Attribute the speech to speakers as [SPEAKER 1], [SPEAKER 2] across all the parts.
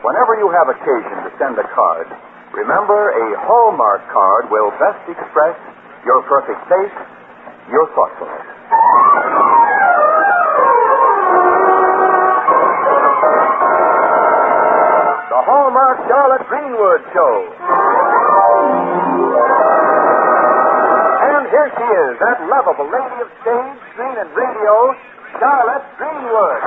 [SPEAKER 1] whenever you have occasion to send a card, remember a Hallmark card will best express your perfect taste, your thoughtfulness. The Hallmark Charlotte Greenwood Show. And here she is, that lovable lady of stage, screen, and radio, Charlotte Greenwood.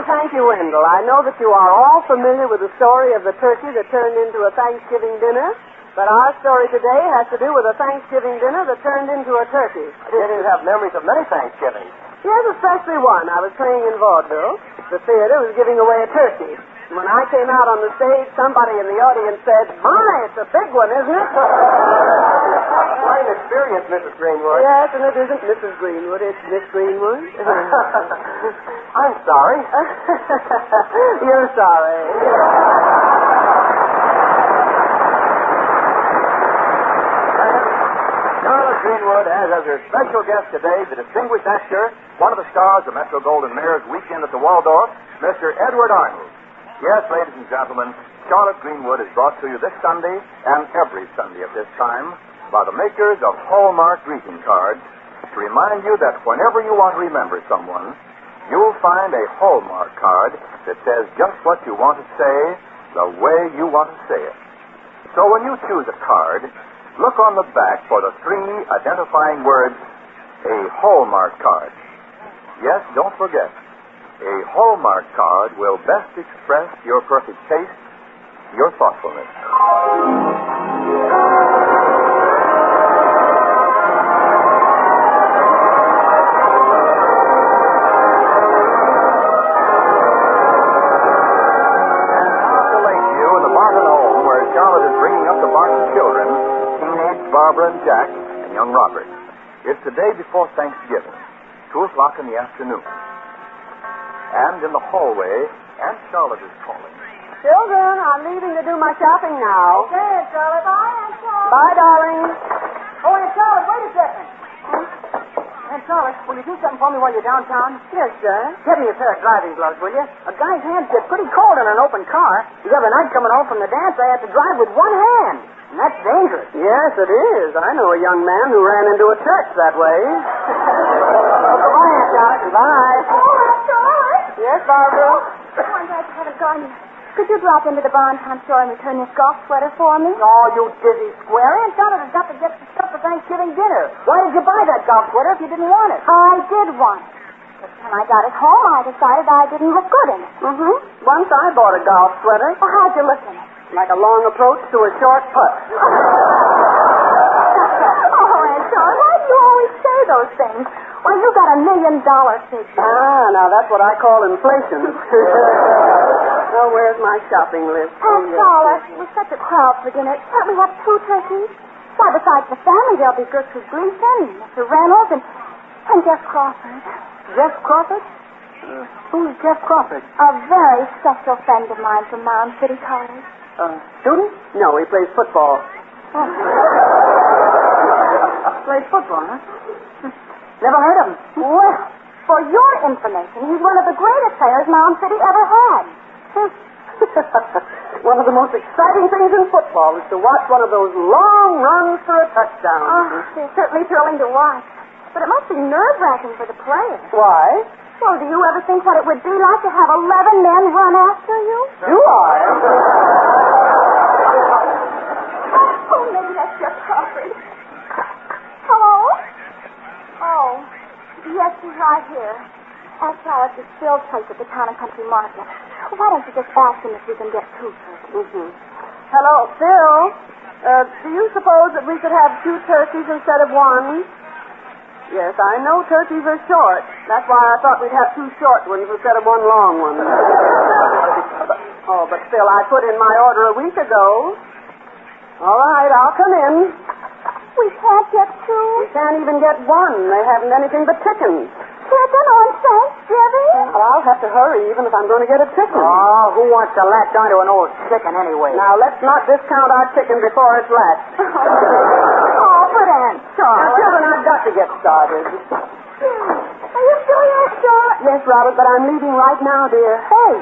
[SPEAKER 2] Thank you, Wendell. I know that you are all familiar with the story of the turkey that turned into a Thanksgiving dinner, but our story today has to do with a Thanksgiving dinner that turned into a turkey.
[SPEAKER 3] I didn't have memories of many Thanksgivings.
[SPEAKER 2] Yes, especially one. I was playing in vaudeville. The theater was giving away a turkey. When I came out on the stage, somebody in the audience said, "My, it's a big one, isn't it?"
[SPEAKER 3] Quite an experience, Mrs. Greenwood.
[SPEAKER 2] Yes, and it isn't Mrs. Greenwood, it's Miss Greenwood.
[SPEAKER 3] I'm sorry.
[SPEAKER 2] You're sorry.
[SPEAKER 1] Charlotte Greenwood has as her special guest today the distinguished actor, one of the stars of Metro-Goldwyn-Mayer's Weekend at the Waldorf, Mr. Edward Arnold. Yes, ladies and gentlemen, Charlotte Greenwood is brought to you this Sunday and every Sunday at this time by the makers of Hallmark greeting cards to remind you that whenever you want to remember someone, you'll find a Hallmark card that says just what you want to say the way you want to say it. So when you choose a card, look on the back for the 3 identifying words, a Hallmark card. Yes, don't forget, a Hallmark card will best express your perfect taste, your thoughtfulness. Barbara and Jack and young Robert. It's the day before Thanksgiving, 2 o'clock in the afternoon. And in the hallway, Aunt Charlotte is calling.
[SPEAKER 2] Children, I'm leaving to do my shopping now.
[SPEAKER 4] Okay, Charlotte. Bye, Aunt Charlotte.
[SPEAKER 2] Bye, darling.
[SPEAKER 4] Oh, Aunt Charlotte, wait a second. Aunt Charlotte, will you do something for me while you're downtown?
[SPEAKER 2] Yes, sir.
[SPEAKER 4] Get me a pair of driving gloves, will you? A guy's hands get pretty cold in an open car. The other night, coming home from the dance, I had to drive with one hand. And that's dangerous.
[SPEAKER 2] Yes, it is. I know a young man who ran into a church that way.
[SPEAKER 4] Goodbye, Aunt Charlotte.
[SPEAKER 2] Bye.
[SPEAKER 5] Oh, Aunt Charlotte.
[SPEAKER 2] Yes, Barbara?
[SPEAKER 5] Oh, I'm glad you haven't gone yet. Could you drop into the Bonton store and return this golf sweater for me?
[SPEAKER 4] Oh, you dizzy square. Aunt Charlotte has got to get some stuff for Thanksgiving dinner. Why did you buy that golf sweater if you didn't want it?
[SPEAKER 5] I did want it. But when I got it home, I decided I didn't look good in it.
[SPEAKER 2] Mm-hmm. Once I bought a golf sweater.
[SPEAKER 5] Well, how'd you look in it?
[SPEAKER 2] Like a long approach to a short putt.
[SPEAKER 5] Oh, Aunt Charlotte, why do you always say those things? Well, you got $1 million figure.
[SPEAKER 2] Ah, now that's what I call inflation. Oh, where's my shopping list?
[SPEAKER 5] Aunt Charlotte, with such a crowd for dinner, can't we have 2 turkeys? Why, besides the family, there'll be Gertrude Gleason, Mr. Reynolds, and Jeff Crawford.
[SPEAKER 2] Jeff Crawford? Who's Jeff Crawford?
[SPEAKER 5] A very special friend of mine from Mound City College.
[SPEAKER 2] Student? No, he plays football.
[SPEAKER 5] Oh.
[SPEAKER 2] Plays football, huh? Never heard of him.
[SPEAKER 5] Well, for your information, he's one of the greatest players Mound City ever had.
[SPEAKER 2] One of the most exciting things in football is to watch one of those long runs for a touchdown.
[SPEAKER 5] Oh, it's certainly thrilling to watch. But it must be nerve-wracking for the players.
[SPEAKER 2] Why?
[SPEAKER 5] Well, do you ever think what it would be like to have 11 men run after you?
[SPEAKER 2] Do I?
[SPEAKER 5] Oh, maybe that's Jeff Crawford. Hello? Oh, yes, he's right here. Aunt Charlotte is Phil's place at the Town and Country Market. Why don't you just ask him if we can get 2 turkeys?
[SPEAKER 2] Mm-hmm. Hello, Phil. Do you suppose that we could have 2 turkeys instead of 1? Yes, I know turkeys are short. That's why I thought we'd have 2 short ones instead of 1 long one. Oh, but Phil, I put in my order a week ago. All right, I'll come in.
[SPEAKER 5] We can't get 2?
[SPEAKER 2] We can't even get 1. They haven't anything but chickens.
[SPEAKER 5] chicken on Thanksgiving?
[SPEAKER 2] Well, I'll have to hurry, even if I'm going to get a chicken.
[SPEAKER 4] Oh, who wants to latch onto an old chicken anyway?
[SPEAKER 2] Now, let's not discount our chicken before it's latched.
[SPEAKER 5] Oh, but Aunt
[SPEAKER 2] Now,
[SPEAKER 5] Charlotte.
[SPEAKER 2] children, I've got to get started.
[SPEAKER 5] Are you still here, Charlotte?
[SPEAKER 2] Yes, Robert, but I'm leaving right now, dear.
[SPEAKER 4] Hey,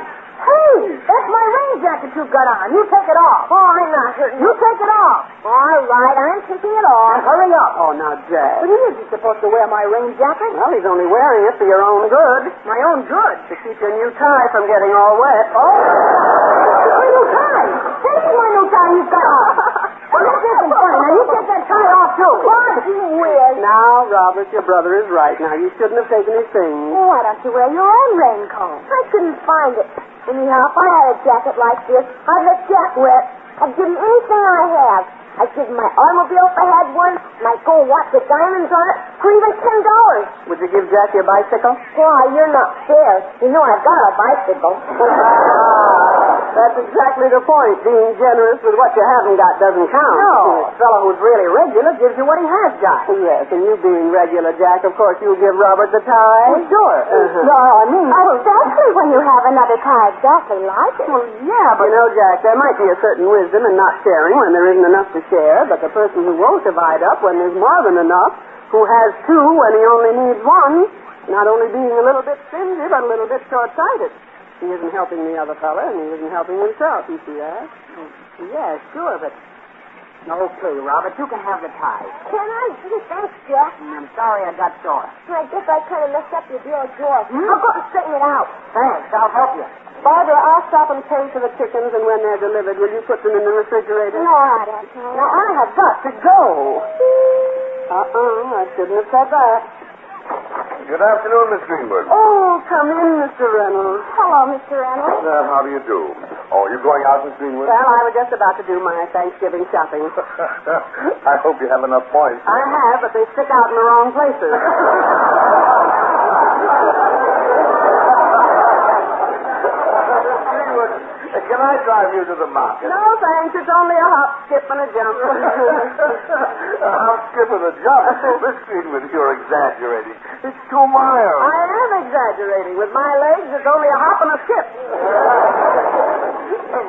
[SPEAKER 4] that's my rain jacket you've got on. You take it off.
[SPEAKER 5] Oh, I'm not hurting
[SPEAKER 4] You take it off.
[SPEAKER 5] All right, I'm taking it off.
[SPEAKER 4] Hurry up.
[SPEAKER 2] Oh, now, Jack.
[SPEAKER 4] But he isn't supposed to wear my rain jacket.
[SPEAKER 2] Well, he's only wearing it for your own good.
[SPEAKER 4] My own good.
[SPEAKER 2] To keep your new tie from getting all wet.
[SPEAKER 4] Oh, my new tie. This is my new tie you've got on. Well, this isn't funny. Now, you take that tie off, too.
[SPEAKER 5] What? You weird.
[SPEAKER 2] Now, Robert, your brother is right. Now, you shouldn't have taken his things.
[SPEAKER 5] Well, why don't you wear your own raincoat? I couldn't find it. Anyhow, if I had a jacket like this, I'd let Jack wear it. I'd give him anything I have. I'd give him my automobile if I had one, and I'd go watch the diamonds on it for even $10.
[SPEAKER 2] Would you give Jack your bicycle?
[SPEAKER 5] Why, you're not fair. You know I've got a bicycle.
[SPEAKER 2] That's exactly the point. Being generous with what you haven't got doesn't count.
[SPEAKER 4] No, a fellow who's really regular gives you what he has got.
[SPEAKER 2] Yes, and you being regular, Jack, of course you'll give Robert the tie.
[SPEAKER 4] Well, sure.
[SPEAKER 2] No, I mean...
[SPEAKER 5] Especially when you have another tie exactly like it.
[SPEAKER 2] Well, yeah, but... You know, Jack, there might be a certain wisdom in not sharing when there isn't enough to share, but the person who won't divide up when there's more than enough, who has two when he only needs one, not only being a little bit stingy, but a little bit short-sighted. He isn't helping the other fella, and he isn't helping himself, you see that?
[SPEAKER 4] Yeah, sure, but... Okay, Robert, you can have the tie.
[SPEAKER 5] Can I? Thanks, Jack.
[SPEAKER 4] I'm sorry I got sore.
[SPEAKER 5] I guess I kind of messed up your bureau drawer. I'll go and straighten it out.
[SPEAKER 4] Thanks, I'll help you.
[SPEAKER 2] Barbara, I'll stop and pay for the chickens, and when they're delivered, will you put them in the refrigerator?
[SPEAKER 5] No, I don't.
[SPEAKER 2] Now, I have got to go. I shouldn't have said that.
[SPEAKER 1] Good afternoon, Miss Greenwood.
[SPEAKER 2] Oh, come in, Mr. Reynolds.
[SPEAKER 5] Hello, Mr. Reynolds.
[SPEAKER 1] How do you do? Oh, you going out, Miss Greenwood?
[SPEAKER 2] Well, I was just about to do my Thanksgiving shopping.
[SPEAKER 1] I hope you have enough points.
[SPEAKER 2] I have, but they stick out in the wrong places.
[SPEAKER 1] Greenwood, can I drive you to the market?
[SPEAKER 2] No, thanks. It's only a hop, skip, and a jump.
[SPEAKER 1] I'm skipping a jump. Miss Greenwood, you're exaggerating. It's 2 miles.
[SPEAKER 2] I am exaggerating. With my legs, it's only a hop and a skip.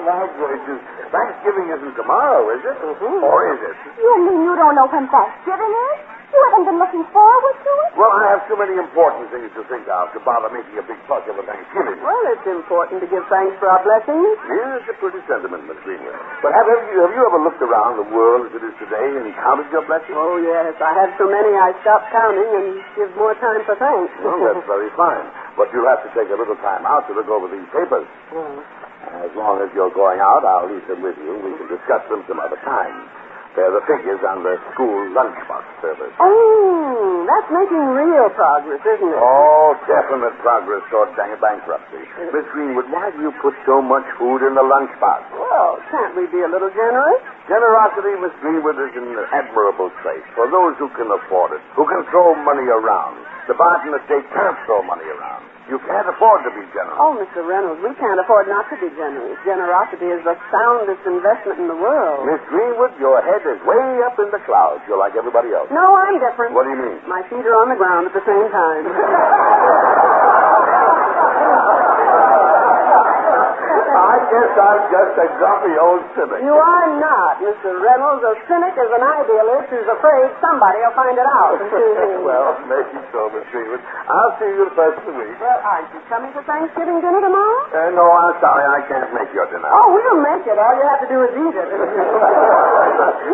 [SPEAKER 1] My gracious. Thanksgiving isn't tomorrow, is it? Or is it?
[SPEAKER 5] You mean you don't know when Thanksgiving is? You haven't been looking forward to it?
[SPEAKER 1] Well, I have too many important things to think of to bother making a big fuss over Thanksgiving.
[SPEAKER 2] Well, it's important to give thanks for our blessings.
[SPEAKER 1] Yes, a pretty sentiment, Miss Greenwood. But have you ever looked around the world as it is today and counted your blessings?
[SPEAKER 2] Oh, yes. I have so many I stopped counting and give more time for thanks.
[SPEAKER 1] Well, that's very fine. But you'll have to take a little time out to look over these papers. As long as you're going out, I'll leave them with you. We can discuss them some other time. They're the figures on the school lunchbox service.
[SPEAKER 2] Oh, that's making real progress, isn't it?
[SPEAKER 1] Oh, definite progress toward bankruptcy. Miss Greenwood, why do you put so much food in the lunchbox?
[SPEAKER 2] Well, can't we be a little generous?
[SPEAKER 1] Generosity, Miss Greenwood, is an admirable trait for those who can afford it, who can throw money around. The Barton estate can't throw money around. You can't afford to be generous.
[SPEAKER 2] Oh, Mr. Reynolds, we can't afford not to be generous. Generosity is the soundest investment in the world.
[SPEAKER 1] Miss Greenwood, your head is way up in the clouds. You're like everybody else.
[SPEAKER 2] No, I'm different.
[SPEAKER 1] What do you mean?
[SPEAKER 2] My feet are on the ground at the same time.
[SPEAKER 1] I guess I'm just a grumpy old cynic.
[SPEAKER 2] You are not, Mr. Reynolds. A cynic is an idealist who's afraid somebody will find it out.
[SPEAKER 1] Well, maybe so, Miss Greenwood. I'll see you the first of the week.
[SPEAKER 2] Well, aren't you coming to Thanksgiving dinner tomorrow?
[SPEAKER 1] No, I'm sorry. I can't make your dinner.
[SPEAKER 2] Oh, we'll make it. All you have to do is eat it.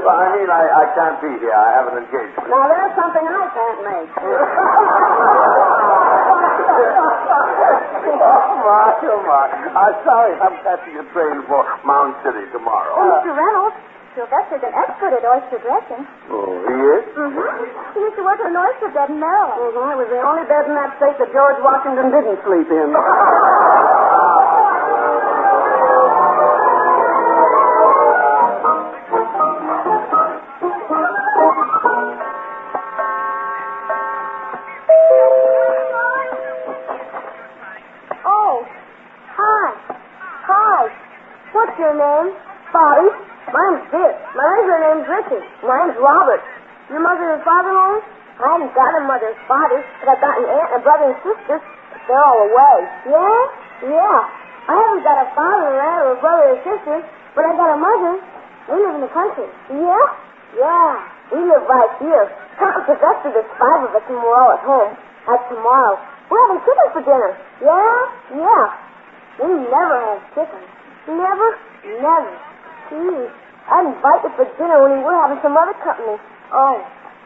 [SPEAKER 1] Well, I mean, I can't be here. I have an engagement.
[SPEAKER 2] Now, there's something I can't make.
[SPEAKER 1] Oh, my. I'm sorry I'm catching a train for Mound City tomorrow.
[SPEAKER 5] Mr. Reynolds, Sylvester's an expert at oyster dressing.
[SPEAKER 1] Oh, he is?
[SPEAKER 5] He used to work at an oyster bed in Maryland.
[SPEAKER 2] It was the only bed in that state that George Washington didn't sleep in.
[SPEAKER 5] What's your name? Bobby. Mine's Dick. My other name's Richard. Mine's Robert. Your mother and father home? I haven't got a mother or father, but I've got an aunt and a brother and sister. They're all away. Yeah? Yeah. I haven't got a father or aunt or a brother or sister, but I got a mother. We live in the country. Yeah? Yeah. We live right here. Count the rest of us, 5 of us, and we're all at home. That's tomorrow. We're having chicken for dinner. Yeah? Yeah. We never have chicken. Never? Never. Gee, I'd invite you for dinner when we were having some other company. Oh.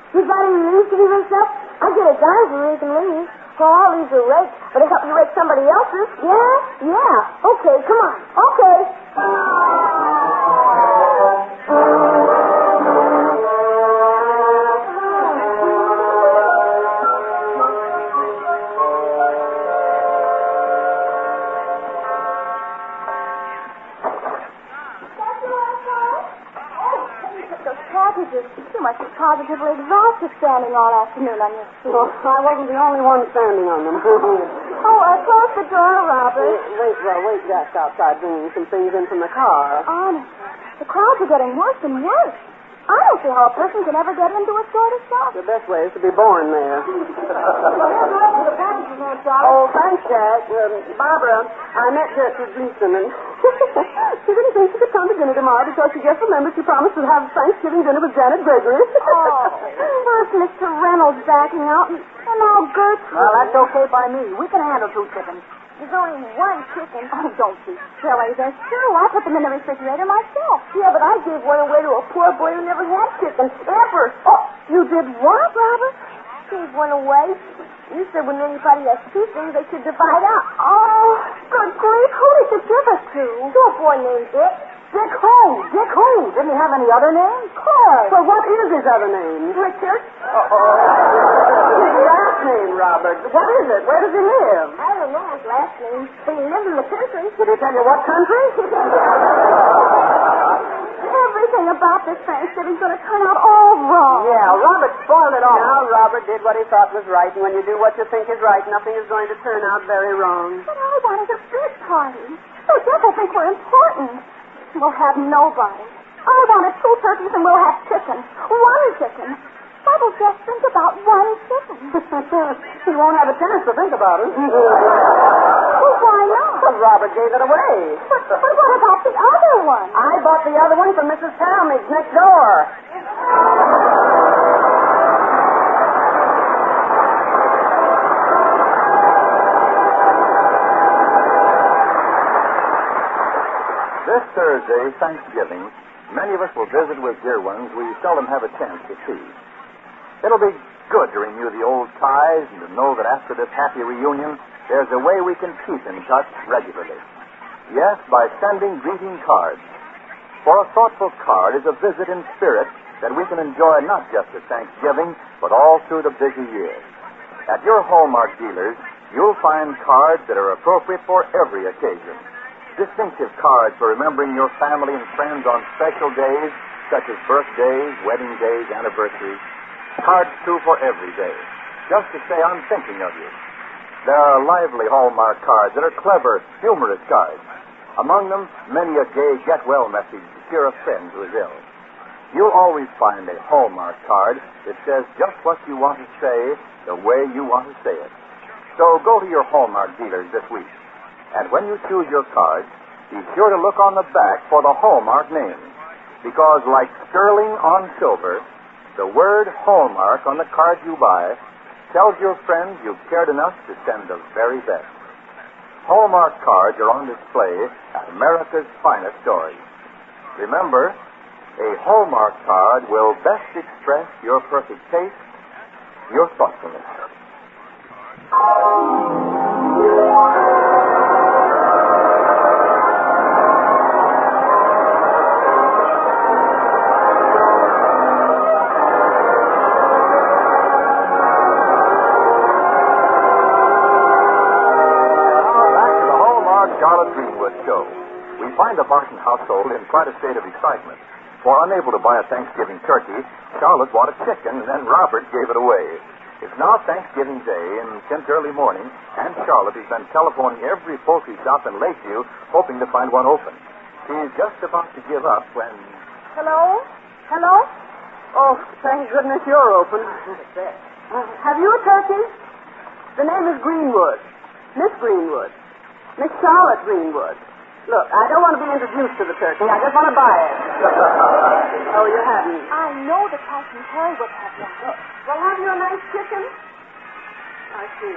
[SPEAKER 5] You got any leaves to leave us up? I get a dime for raking leaves. Well, all leaves are raked, but it help you rake somebody else's. Yeah? Yeah. Okay, come on. Okay.
[SPEAKER 2] You must be positively exhausted standing all afternoon on your feet.
[SPEAKER 4] Well, I wasn't the only one standing on them.
[SPEAKER 2] Close the door, Robert.
[SPEAKER 4] Wait, Jack's outside bringing some things in from the car.
[SPEAKER 2] Honestly, the crowds are getting worse and worse. I don't see how a person can ever get into a store to shop.
[SPEAKER 4] The best way is to be born there. Oh, thanks, Jack. Barbara, I met Gertrude Gleason, and she didn't think she could come to dinner tomorrow because she just remembered she promised to have Thanksgiving dinner with Janet Gregory.
[SPEAKER 2] First Mr. Reynolds backing out, and now Gertrude.
[SPEAKER 4] Well, that's okay by me. We can handle 2 chickens.
[SPEAKER 2] There's only 1 chicken. Oh, don't be silly. There's 2. I put them in the refrigerator myself.
[SPEAKER 5] Yeah, but I gave one away to a poor boy who never had chicken, ever.
[SPEAKER 2] Oh, you did what, Robert?
[SPEAKER 5] Gave one away. You said when anybody has 2 things, they should divide up.
[SPEAKER 2] Oh, good grief. Who did you give it to?
[SPEAKER 5] To a boy named Dick.
[SPEAKER 4] Dick who? Dick who? Didn't he have any other name?
[SPEAKER 2] Of course.
[SPEAKER 4] Well, what is his other name?
[SPEAKER 2] Richard.
[SPEAKER 4] His last name, Robert. What is it? Where does he live?
[SPEAKER 5] I don't know his last name, but he lives in the country.
[SPEAKER 4] Did he tell you what country?
[SPEAKER 2] Everything about this Thanksgiving's going to turn out all wrong.
[SPEAKER 4] Yeah, Robert spoiled it all. Now, Robert did what he thought was right, and when you do what you think is right, nothing is going to turn out very wrong.
[SPEAKER 2] But I wanted a big party. So Jeff will think we're important. We'll have nobody. I wanted 2 turkeys and we'll have chicken. 1 chicken. I will just think about 1 chicken.
[SPEAKER 4] He won't have a chance to think about it.
[SPEAKER 2] Well, why not?
[SPEAKER 4] Well, Robert gave it away.
[SPEAKER 2] But what about the other one?
[SPEAKER 4] I bought the other one from Mrs. Talmadge next door.
[SPEAKER 1] This Thursday, Thanksgiving, many of us will visit with dear ones we seldom have a chance to see. It'll be good to renew the old ties and to know that after this happy reunion, there's a way we can keep in touch regularly. Yes, by sending greeting cards. For a thoughtful card is a visit in spirit that we can enjoy not just at Thanksgiving, but all through the busy year. At your Hallmark dealers, you'll find cards that are appropriate for every occasion. Distinctive cards for remembering your family and friends on special days, such as birthdays, wedding days, anniversaries. Cards, too, for every day, just to say I'm thinking of you. There are lively Hallmark cards that are clever, humorous cards. Among them, many a gay get-well message to cheer a friend who is ill. You'll always find a Hallmark card that says just what you want to say, the way you want to say it. So go to your Hallmark dealers this week. And when you choose your cards, be sure to look on the back for the Hallmark name. Because like sterling on silver, the word Hallmark on the card you buy tells your friends you've cared enough to send the very best. Hallmark cards are on display at America's finest stores. Remember, a Hallmark card will best express your perfect taste, your thoughtfulness. Charlotte Greenwood Show. We find the Barton household in quite a state of excitement. For unable to buy a Thanksgiving turkey, Charlotte bought a chicken, and then Robert gave it away. It's now Thanksgiving Day, and since early morning, Aunt Charlotte has been telephoning every poultry shop in Lakeview, hoping to find one open. She's just about to give up when...
[SPEAKER 2] Hello? Hello?
[SPEAKER 4] Oh, thank goodness you're open.
[SPEAKER 2] Have you a turkey? The name is Greenwood. Miss Greenwood. Miss Charlotte Greenwood. Look, I don't want to be introduced to the turkey. I just want to buy it. Oh, you haven't?
[SPEAKER 5] I know the cash and carry would have one.
[SPEAKER 2] Well, have you a nice chicken? I see.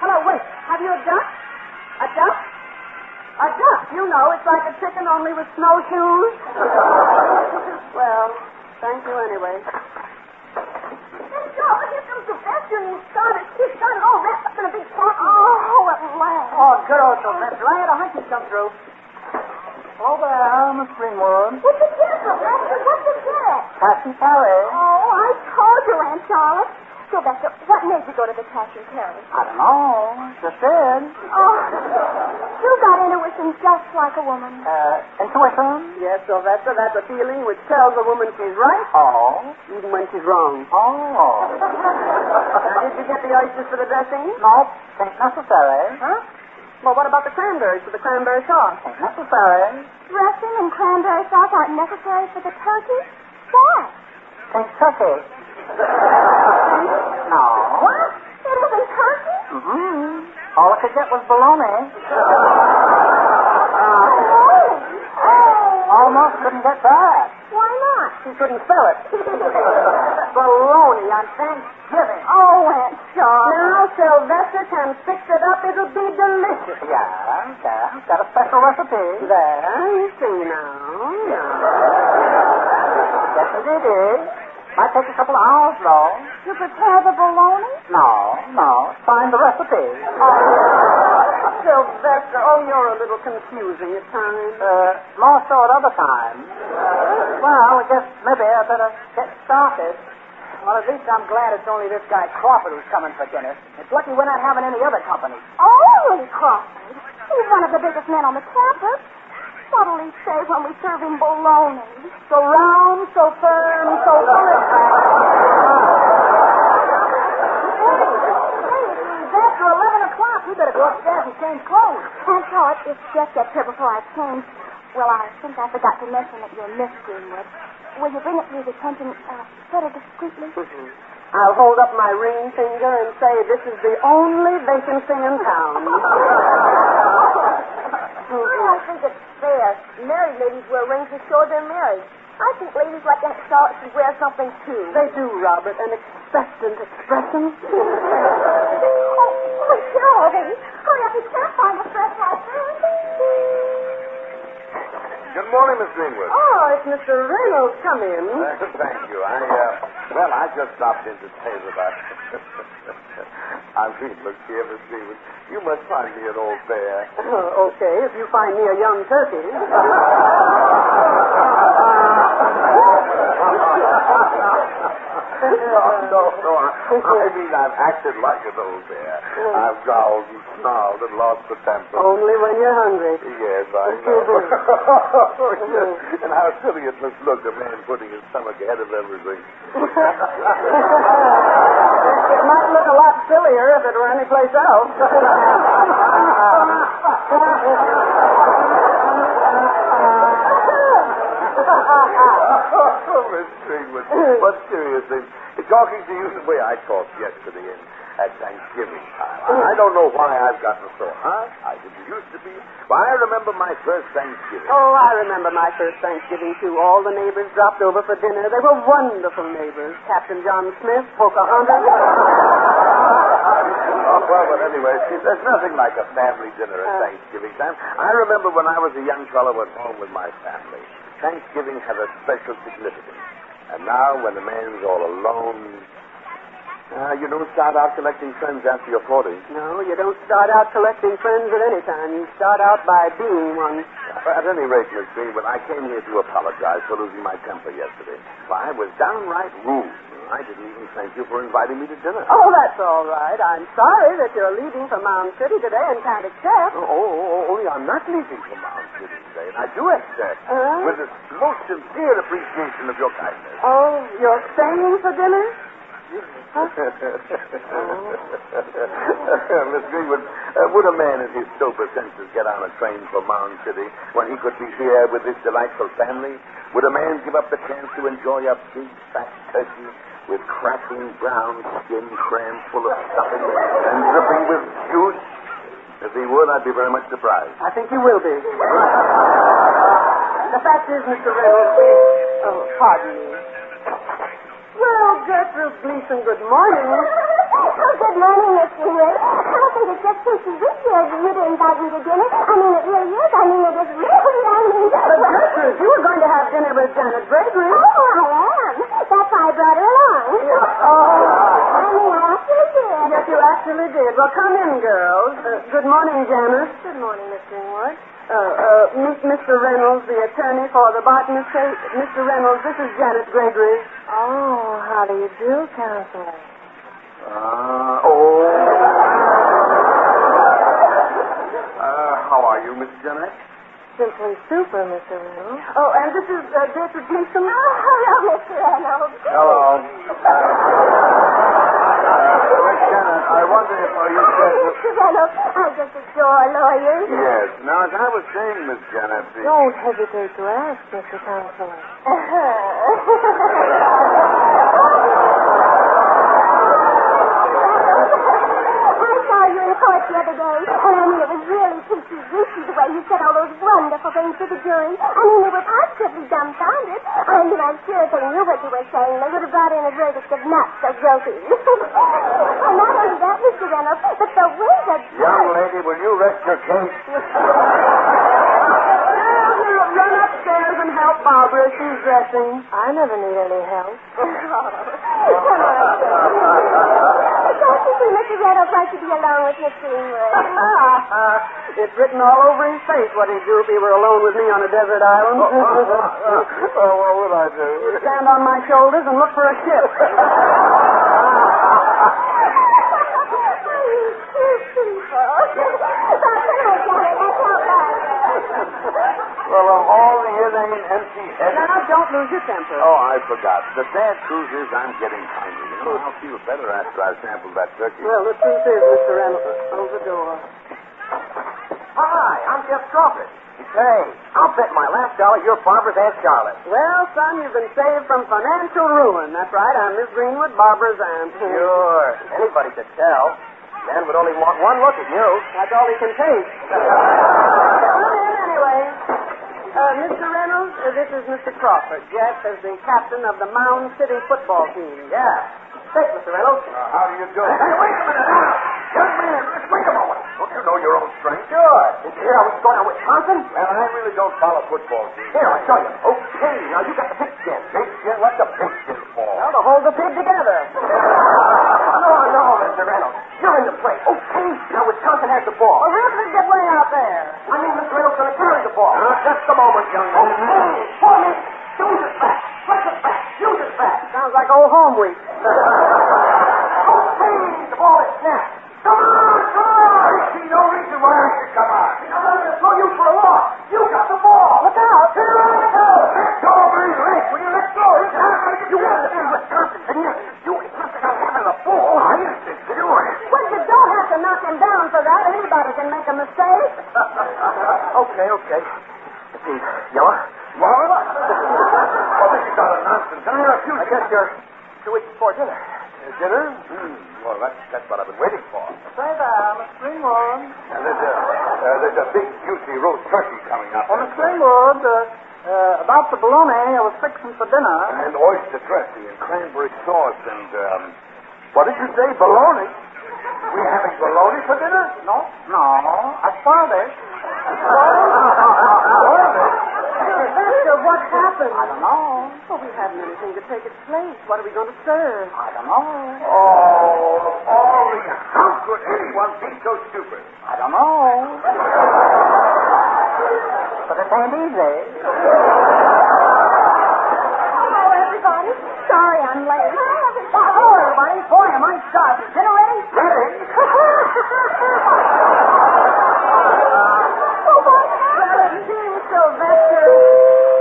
[SPEAKER 2] Hello, wait. Have you a duck? A duck? A duck. You know, it's like a chicken only with snowshoes. Well, thank you anyway.
[SPEAKER 5] Hey, Joe, here comes Sylvester and he's got it all wrapped up in a big package. Oh, at last.
[SPEAKER 3] Oh, good old Sylvester. I had a hunch you'd come through.
[SPEAKER 1] Hello there, Miss Greenwood.
[SPEAKER 5] What's the kid, Sylvester? What's the kid?
[SPEAKER 1] Cash and carry.
[SPEAKER 5] Oh, I told you, Aunt Charlotte. Sylvester, what made you go to the cash and carry?
[SPEAKER 1] I don't know. Just did.
[SPEAKER 5] Oh, you got intuition just like a woman.
[SPEAKER 1] Intuition?
[SPEAKER 2] Yes, Sylvester, that's a feeling which tells a woman she's right,
[SPEAKER 1] Oh.
[SPEAKER 2] even when she's wrong.
[SPEAKER 1] Oh.
[SPEAKER 2] Now, did you get the oysters for the dressing?
[SPEAKER 1] Nope. Ain't necessary.
[SPEAKER 2] Huh? Well, what about the cranberries for the cranberry sauce?
[SPEAKER 1] Ain't necessary.
[SPEAKER 5] Dressing and cranberry sauce aren't necessary for the turkey? Why?
[SPEAKER 1] Ain't turkey. No.
[SPEAKER 5] What? It isn't turkey?
[SPEAKER 1] Mm-hmm. All I could get was bologna. Almost couldn't get that.
[SPEAKER 5] Why not?
[SPEAKER 2] She couldn't spell it. Baloney on Thanksgiving.
[SPEAKER 5] Oh, Aunt Charlotte.
[SPEAKER 2] Now Sylvester can fix it up. It'll be delicious.
[SPEAKER 1] Yeah. Got a special recipe.
[SPEAKER 2] There, you see now.
[SPEAKER 1] Yes, indeed. Might take a couple of hours, though.
[SPEAKER 5] To prepare the bologna?
[SPEAKER 1] No. Find the recipe.
[SPEAKER 2] Sylvester, you're a little confusing at times.
[SPEAKER 1] More so at other times. Well, I guess maybe I better get started.
[SPEAKER 3] Well, at least I'm glad it's only this guy Crawford who's coming for dinner. It's lucky we're not having any other company.
[SPEAKER 5] Oh, Crawford. He's one of the biggest men on the campus. What'll he say when we serve him bologna?
[SPEAKER 2] So round, so firm, so full.
[SPEAKER 3] After 11 o'clock, we better go upstairs and change clothes.
[SPEAKER 5] Aunt Charlotte, if Jeff gets here before I change, well, I think I forgot to mention that you're Miss Greenwood. Will you bring it to his attention sort of discreetly?
[SPEAKER 2] I'll hold up my ring finger and say this is the only vacancy in town.
[SPEAKER 5] I think it's fair. Married ladies wear rings to show they're married. I think ladies like Aunt Charlotte should wear something, too.
[SPEAKER 2] They do, Robert, an expectant expression.
[SPEAKER 5] Oh, Joe, hurry up. You can't find a fresh house.
[SPEAKER 1] Good morning, Miss Greenwood.
[SPEAKER 2] Oh, it's Mr. Reynolds. Come in.
[SPEAKER 1] Thank you. I just stopped in to say that look here, Miss Greenwood. You must find me an old bear.
[SPEAKER 2] Okay, if you find me a young turkey.
[SPEAKER 1] No. I mean, I've acted like an old bear. I've growled and snarled and lost the temper.
[SPEAKER 2] Only when you're hungry.
[SPEAKER 1] Yes, I know. Yes. And how silly it must look, a man putting his stomach ahead of everything.
[SPEAKER 2] It might look a lot sillier if it were anyplace else.
[SPEAKER 1] Miss Greenwood, but seriously, talking to you the way I talked yesterday at Thanksgiving time, I don't know why I've gotten so high. I didn't used to be. But I remember my first Thanksgiving.
[SPEAKER 2] Oh, I remember my first Thanksgiving, too. All the neighbors dropped over for dinner. They were wonderful neighbors. Captain John Smith, Pocahontas.
[SPEAKER 1] Well, but anyway, there's nothing like a family dinner at Thanksgiving time. I remember when I was a young fellow at home with my family, Thanksgiving had a special significance. And now, when a man's all alone, you don't start out collecting friends after you're 40.
[SPEAKER 2] No, you don't start out collecting friends at any time. You start out by being one.
[SPEAKER 1] At any rate, Miss Greenwood, I came here to apologize for losing my temper yesterday. I was downright rude. I didn't even thank you for inviting me to dinner.
[SPEAKER 2] Oh, that's all right. I'm sorry that you're leaving for Mound City today and can't accept.
[SPEAKER 1] Only I'm not leaving for Mound City today, and I do accept with the most sincere appreciation of your kindness.
[SPEAKER 2] Oh, you're staying for dinner?
[SPEAKER 1] Huh? Miss Greenwood, would a man in his sober senses get on a train for Mound City when he could be here with this delightful family? Would a man give up the chance to enjoy a big, fat turkey with cracking brown skin crammed full of stuffing and dripping with juice? If he would, I'd be very much surprised.
[SPEAKER 4] I think you will be. The fact is, Mr. Reynolds, pardon me. Well, Gertrude Gleason, good morning.
[SPEAKER 5] Oh, good morning, Miss Greenwood. I think it's just too sweet you to invite me to dinner. I mean, it really is. I mean, it is really.
[SPEAKER 4] But Gertrude, you were going to have dinner with Janet Gregory.
[SPEAKER 5] Oh, I am. That's why I brought her along. I mean, I actually did.
[SPEAKER 4] Yes, you actually did. Well, come in, girls. Good morning, Janet.
[SPEAKER 2] Good morning, Miss Greenwood.
[SPEAKER 4] Meet Mr. Reynolds, the attorney for the Barton estate. Mr. Reynolds, this is Janet Gregory.
[SPEAKER 2] Oh, how do you do, Counselor?
[SPEAKER 1] How are you, Miss Janet?
[SPEAKER 2] Simply super, Mr. Reynolds.
[SPEAKER 4] Oh, and this is Gertrude Gleason.
[SPEAKER 5] Oh, hello, Mr. Reynolds.
[SPEAKER 1] Hello. Miss Janet, I wonder if you said...
[SPEAKER 5] Mr. Reynolds, I just adore lawyers.
[SPEAKER 1] Yes. Now, as I was saying, Miss Janet...
[SPEAKER 2] Don't hesitate to ask, Mr. Counselor.
[SPEAKER 5] I saw you in court the other day, and I mean, it was really peachy-weechy the way you said all those wonderful things to the jury. I mean, they were positively dumbfounded. I mean, I'm sure if they knew what you were saying, they would have brought in a verdict of not so guilty. And not only that, Mr. Reynolds, but the way that...
[SPEAKER 1] Young lady, will you rest your case?
[SPEAKER 4] Run upstairs and help Barbara. She's dressing.
[SPEAKER 2] I never need any help.
[SPEAKER 5] Come on, don't you see Mr. Reynolds wants to be alone with Miss Greenwood?
[SPEAKER 4] It's written all over his face what he'd do if he were alone with me on a desert island.
[SPEAKER 1] What would I do?
[SPEAKER 4] Stand on my shoulders and look for a ship.
[SPEAKER 1] Well, of all the inane, empty-headed...
[SPEAKER 4] Now, don't lose your temper.
[SPEAKER 1] Oh, I forgot. The sad truth is I'm getting hungry. You know, I'll feel better after I've sampled that turkey.
[SPEAKER 4] Well, the truth is, Mr. Reynolds, close the door.
[SPEAKER 3] Hi, I'm Jeff Crawford. Say, I'll bet my last dollar you're Barbara's Aunt Charlotte.
[SPEAKER 4] Well, son, you've been saved from financial ruin. That's right. I'm Miss Greenwood, Barbara's aunt.
[SPEAKER 3] Sure. Anybody could tell. Man would only want one look at you.
[SPEAKER 4] That's all he can take. Come in, anyway. Mr. Reynolds, this is Mr. Crawford. Jeff is the captain of the Mound City football team.
[SPEAKER 3] Yeah. Thanks, Mr. Reynolds.
[SPEAKER 1] How do you do?
[SPEAKER 3] Hey, wait a minute now. Young man, just wait a moment.
[SPEAKER 1] Don't you know your own strength?
[SPEAKER 3] Sure. Did you hear I was going to Wisconsin?
[SPEAKER 1] Well, I really don't follow football teams.
[SPEAKER 3] Here, I'll show you. Okay, now you got the pigskin.
[SPEAKER 1] Pigskin? What's a pigskin for?
[SPEAKER 3] Well, to hold the pig together. No, Mr. Reynolds. You're in the play. Okay, now Wisconsin has the ball.
[SPEAKER 4] Well, how did it get way out there?
[SPEAKER 3] I mean, Mr. Reynolds going to carry the ball.
[SPEAKER 1] Just a moment, young man.
[SPEAKER 3] Okay, 4 minutes. Use it back. Press it back. Use it back.
[SPEAKER 4] Sounds like old home week.
[SPEAKER 3] Okay, the ball is snapped. Come on.
[SPEAKER 1] I see no reason why I should come on.
[SPEAKER 3] I'm going to throw you for a loss. You got the ball. Look out.
[SPEAKER 1] Here I go. Let go of my leg. Will you let go?
[SPEAKER 3] You want to be Wisconsin, didn't you? You insisted on having the ball.
[SPEAKER 1] I insisted on it.
[SPEAKER 4] Well, you don't have to knock him down for that. Anybody can make a mistake.
[SPEAKER 3] Okay. Let's see. Yellow?
[SPEAKER 1] Well, this is not a nonsense. I refuse.
[SPEAKER 3] I guess you're 2 weeks before dinner.
[SPEAKER 1] Dinner? Well, that's what I've been waiting for.
[SPEAKER 4] Say there, Miss Greenwood.
[SPEAKER 1] There's a big, juicy roast turkey coming up.
[SPEAKER 4] Well, Miss Greenwood, about the bologna I was fixing for dinner.
[SPEAKER 1] And oyster dressing and cranberry sauce and, what did you say, bologna? We having bologna for dinner?
[SPEAKER 4] No, I spoiled it.
[SPEAKER 1] Spoiled it?
[SPEAKER 4] Mister, what happened?
[SPEAKER 2] I don't know.
[SPEAKER 4] Well, we haven't anything to take its place. What are we going to serve?
[SPEAKER 2] I don't know.
[SPEAKER 1] Oh, all the... How could anyone be so stupid?
[SPEAKER 2] I don't know. But it ain't easy.
[SPEAKER 5] Hello, everybody. Sorry I'm late. Hi, everybody.
[SPEAKER 3] Hello, everybody. Boy, am I sharp. Is dinner ready?
[SPEAKER 1] Ready?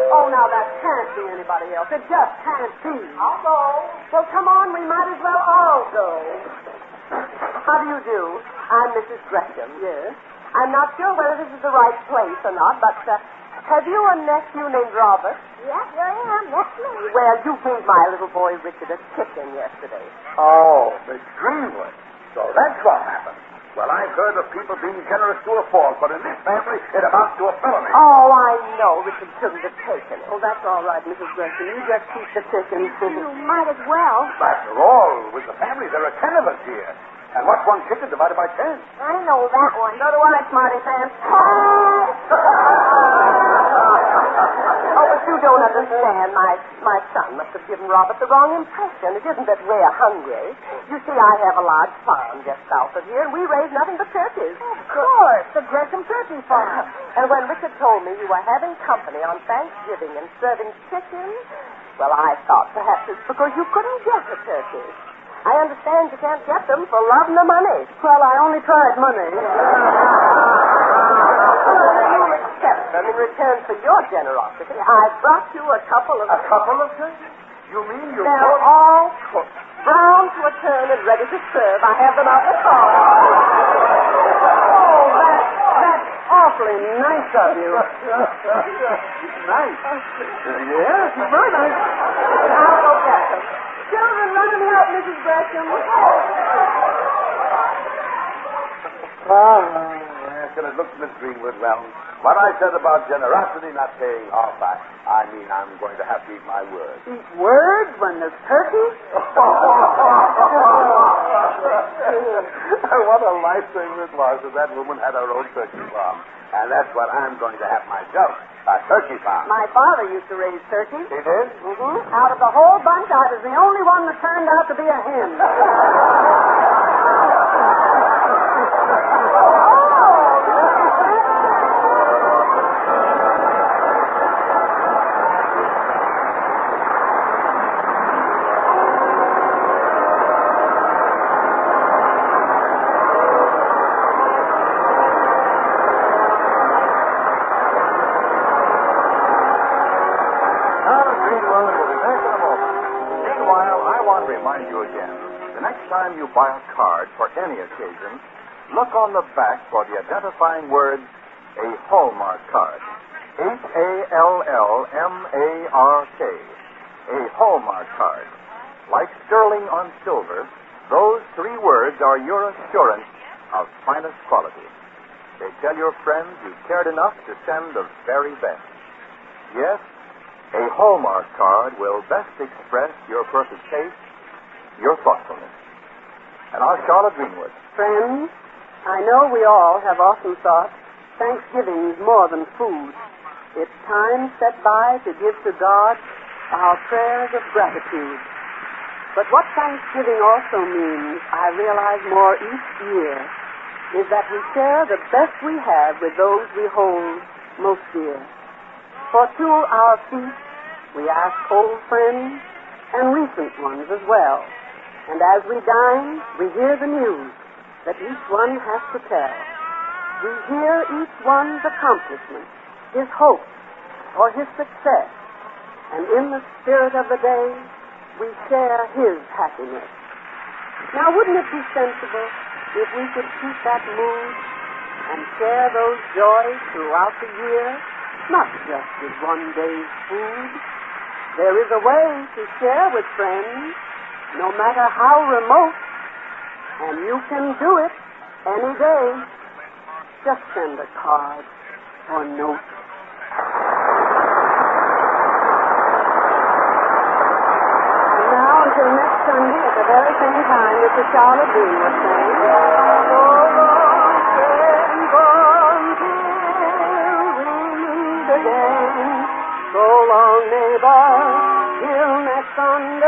[SPEAKER 4] Oh, now that can't be anybody else. It just can't be.
[SPEAKER 3] I'll go.
[SPEAKER 4] Well, come on. We might as well all go. How do you do? I'm Mrs. Gresham. Yes. I'm not sure whether this is the right place or not, but
[SPEAKER 3] Have you a nephew named Robert?
[SPEAKER 5] Yeah, here I am. That's me.
[SPEAKER 3] Well, you gave my little boy Richard a chicken yesterday.
[SPEAKER 1] Oh, Miss Greenwood. So that's what happened. Well, I've heard of people being generous to a fault, but in this family, it amounts to a felony.
[SPEAKER 3] Oh, I know. Richard shouldn't have taken it.
[SPEAKER 2] Oh, that's all right, Mrs. Gresham. You just keep the chicken.
[SPEAKER 5] You might as well.
[SPEAKER 1] After all, with the family, there are 10 of us here. And what's one chicken divided by 10?
[SPEAKER 5] I know that one.
[SPEAKER 2] So do I, Smarty Pants.
[SPEAKER 3] Oh, but you don't understand. My son must have given Robert the wrong impression. It isn't that we're hungry. You see, I have a large farm just south of here, and we raise nothing but turkeys.
[SPEAKER 5] Of course, the Gresham Turkey Farm.
[SPEAKER 3] And when Richard told me you were having company on Thanksgiving and serving chicken, well, I thought perhaps it's because you couldn't get a turkey. I understand you can't get them for love nor money.
[SPEAKER 2] Well, I only tried money.
[SPEAKER 3] You'll accept them in return for your generosity. I brought you a couple of...
[SPEAKER 1] A couple of turkeys? You mean you...
[SPEAKER 3] They're all cooked, brown to a turn and ready to serve. I have them out in the car.
[SPEAKER 2] Oh, that's awfully nice of you.
[SPEAKER 1] Nice. Yes, it's very nice.
[SPEAKER 3] I'll go get them.
[SPEAKER 2] Children, run and help Mrs. Gresham.
[SPEAKER 1] Oh, yes, and it looks, Miss Greenwood, well, what I said about generosity not paying off, I mean I'm going to have to eat my words.
[SPEAKER 2] Eat words when there's turkey?
[SPEAKER 1] What a lifesaver it was that that woman had her own turkey farm. And that's what I'm going to have myself, a turkey farm.
[SPEAKER 2] My father used to raise turkeys.
[SPEAKER 1] He did?
[SPEAKER 2] Mm-hmm. Out of the whole bunch, I was the only one that turned out to be a hen.
[SPEAKER 1] Time you buy a card for any occasion, look on the back for the identifying words, a Hallmark card. Hallmark. A Hallmark card. Like sterling on silver, those 3 words are your assurance of finest quality. They tell your friends you cared enough to send the very best. Yes, a Hallmark card will best express your perfect taste, your thoughtfulness. And our Charlotte Greenwood.
[SPEAKER 2] Friends, I know we all have often thought Thanksgiving's more than food. It's time set by to give to God our prayers of gratitude. But what Thanksgiving also means, I realize more each year, is that we share the best we have with those we hold most dear. For to our feast, we ask old friends and recent ones as well. And as we dine, we hear the news that each one has to tell. We hear each one's accomplishment, his hopes, or his success. And in the spirit of the day, we share his happiness. Now, wouldn't it be sensible if we could keep that mood and share those joys throughout the year, not just with one day's food? There is a way to share with friends, no matter how remote, and you can do it any day. Just send a card or note. And now, until next Sunday at the very same time, this is Charlotte Greenwood saying, so long, friends, until we meet again. So long, neighbor, till next Sunday.